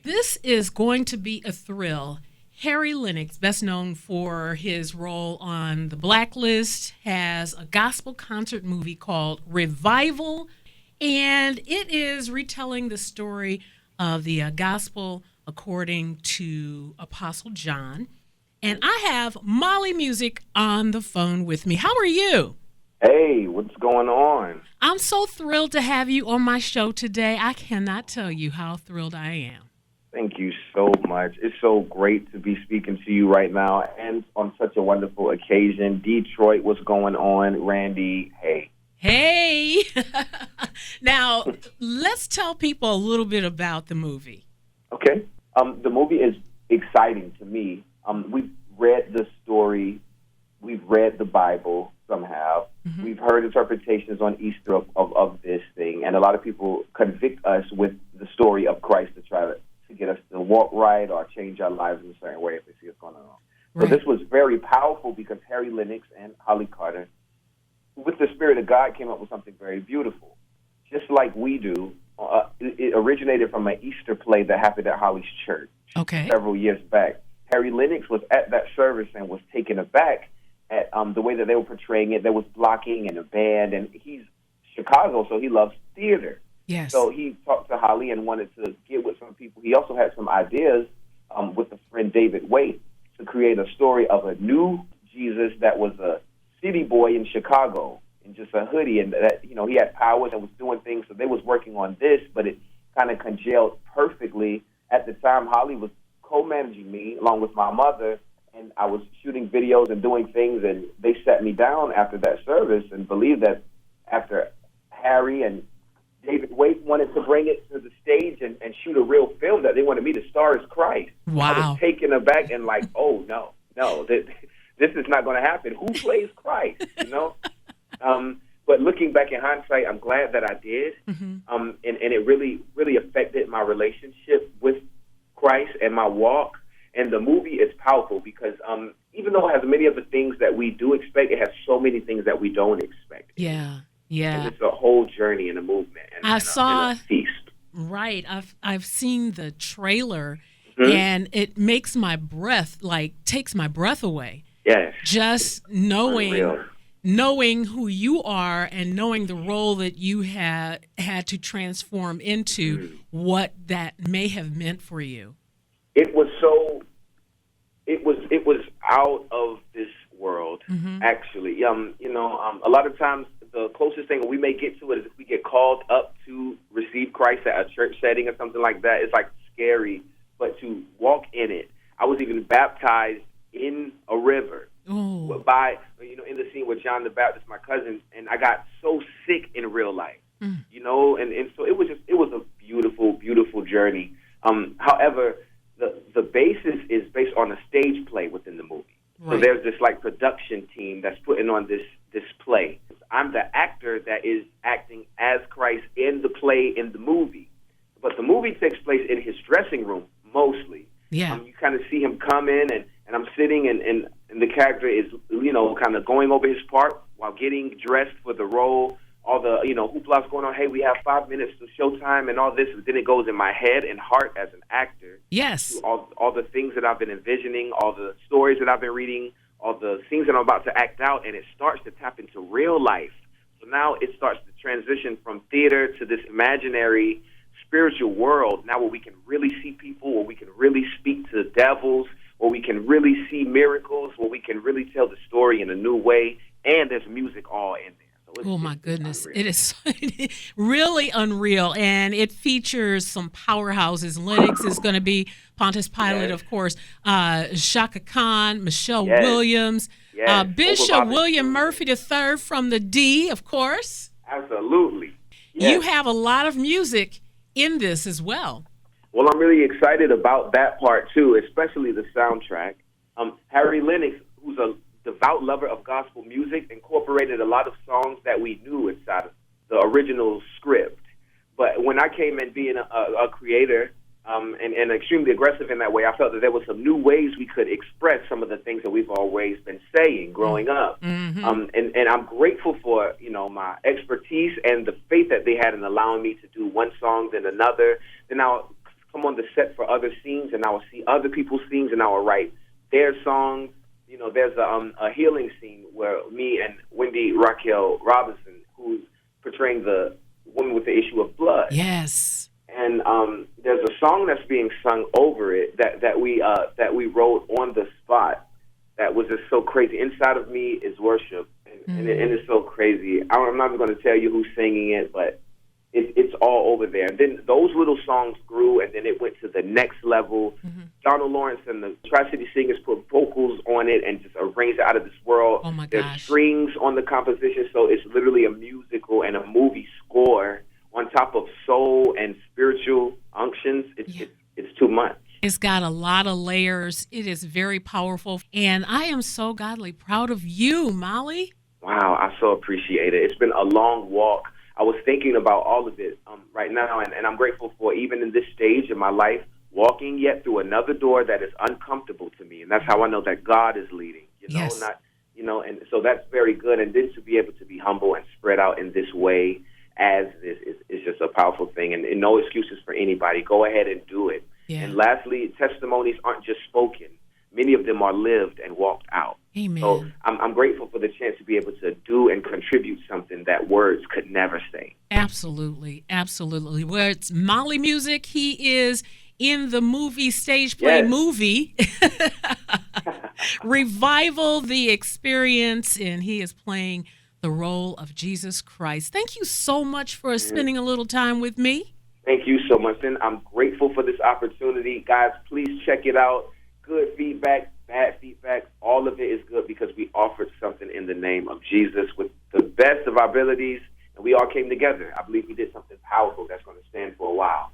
This is going to be a thrill. Harry Lennox, best known for his role on The Blacklist, has a gospel concert movie called Revival, and it is retelling the story of the gospel according to Apostle John. And I have Molly Music on the phone with me. How are you? Hey, what's going on? I'm so thrilled to have you on my show today. I cannot tell you how thrilled I am. Thank you so much. It's so great to be speaking to you right now and on such a wonderful occasion. Detroit, what's going on? Randy, hey. Hey! Now, let's tell people a little bit about the movie. Okay. The movie is exciting to me. We've read the story. We've read the Bible, some have. Mm-hmm. We've heard interpretations on Easter of this thing, and a lot of people convict us with the story of Christ to try to get us to walk right or change our lives in a certain way if they see us going on. Right. So this was very powerful because Harry Lennox and Holly Carter, with the Spirit of God, came up with something very beautiful. Just like we do, it originated from an Easter play that happened at Holly's church several years back. Harry Lennox was at that service and was taken aback at the way that they were portraying it. There was blocking and a band, and he's Chicago, so he loves theater. Yes. So he talked to Holly and wanted to get with some people. He also had some ideas with a friend, David Waite, to create a story of a new Jesus that was a city boy in Chicago in just a hoodie, and that he had powers and was doing things. So they was working on this, but it kind of congealed perfectly. At the time, Holly was co-managing me along with my mother, and I was shooting videos and doing things, and they sat me down after that service and believed that after Harry and David Waite wanted to bring it to the stage and shoot a real film, that they wanted me to star as Christ. Wow. I was taken aback and like, oh, no, this is not going to happen. Who plays Christ, But looking back in hindsight, I'm glad that I did, and it really, really affected my relationship with Christ and my walk. And the movie is powerful because even though it has many of the things that we do expect, it has so many things that we don't expect. Yeah. And it's a whole journey and a movement. And a feast. Right. I've seen the trailer, and it makes my breath, takes my breath away. Yes. Just knowing who you are and knowing the role that you had to transform into, what that may have meant for you. It was out of this world, actually. A lot of times the closest thing we may get to it is if we get called up to receive Christ at a church setting or something like that. It's like scary, but to walk in it. I was even baptized in a river by, in the scene with John the Baptist, my cousin, and I got so sick in real life, and so it was a beautiful, beautiful journey. However, the basis is based on a stage play within the movie. Right. So there's this production team that's putting on this play. I'm the actor that is acting as Christ in the play in the movie. But the movie takes place in his dressing room mostly. Yeah. You kind of see him come in, and I'm sitting, and the character is, kind of going over his part while getting dressed for the role. All the, hoopla's going on. Hey, we have 5 minutes to showtime and all this. And then it goes in my head and heart as an actor. Yes. All the things that I've been envisioning, all the stories that I've been reading, all the things that I'm about to act out, and it starts to tap into real life. So now it starts to transition from theater to this imaginary spiritual world, now where we can really see people, where we can really speak to devils, where we can really see miracles, where we can really tell the story in a new way, and there's music all in there. Oh, my goodness. It is really unreal, and it features some powerhouses. Lennox is going to be Pontius Pilate, of course, Shaka Khan, Michelle Williams, Bishop William Murphy III from the D, of course. Absolutely. Yes. You have a lot of music in this as well. Well, I'm really excited about that part, too, especially the soundtrack. Harry Lennox, who's a devout lover of gospel music, incorporated a lot of songs that we knew inside of the original script. But when I came in being a creator and extremely aggressive in that way, I felt that there were some new ways we could express some of the things that we've always been saying growing up. And I'm grateful for, my expertise and the faith that they had in allowing me to do one song, then another. Then I'll come on the set for other scenes, and I would see other people's scenes, and I would write their songs. You know, there's a healing scene where me and Wendy Raquel Robinson, who's portraying the woman with the issue of blood. Yes. And there's a song that's being sung over it that we wrote on the spot that was just so crazy. Inside of me is worship, and it's so crazy. I'm not even going to tell you who's singing it, but it's all over there. And then those little songs grew, and then it went to the next level. Donald Lawrence and the Tri-City Singers put vocals on it and just arranged it out of this world. Oh, my There's gosh. strings on the composition, so it's literally a musical and a movie score on top of soul and spiritual unctions. It's too much. It's got a lot of layers. It is very powerful. And I am so godly proud of you, Molly. Wow, I so appreciate it. It's been a long walk. I was thinking about all of it right now, and I'm grateful for, even in this stage in my life, walking yet through another door that is uncomfortable to me. And that's how I know that God is leading, Yes. And so that's very good. And then to be able to be humble and spread out in this way as this is just a powerful thing. And no excuses for anybody. Go ahead and do it. Yeah. And lastly, testimonies aren't just spoken. Many of them are lived and walked out. Amen. So I'm grateful for the chance to be able to do and contribute something that words could never say. Absolutely. Absolutely. Where it's Molly Music, he is in the movie, stage play movie, Revival the Experience, and he is playing the role of Jesus Christ. Thank you so much for spending a little time with me. Thank you so much, and I'm grateful for this opportunity. Guys, please check it out. Good feedback, bad feedback, all of it is good because we offered something in the name of Jesus with the best of our abilities, and we all came together. I believe we did something powerful that's going to stand for a while.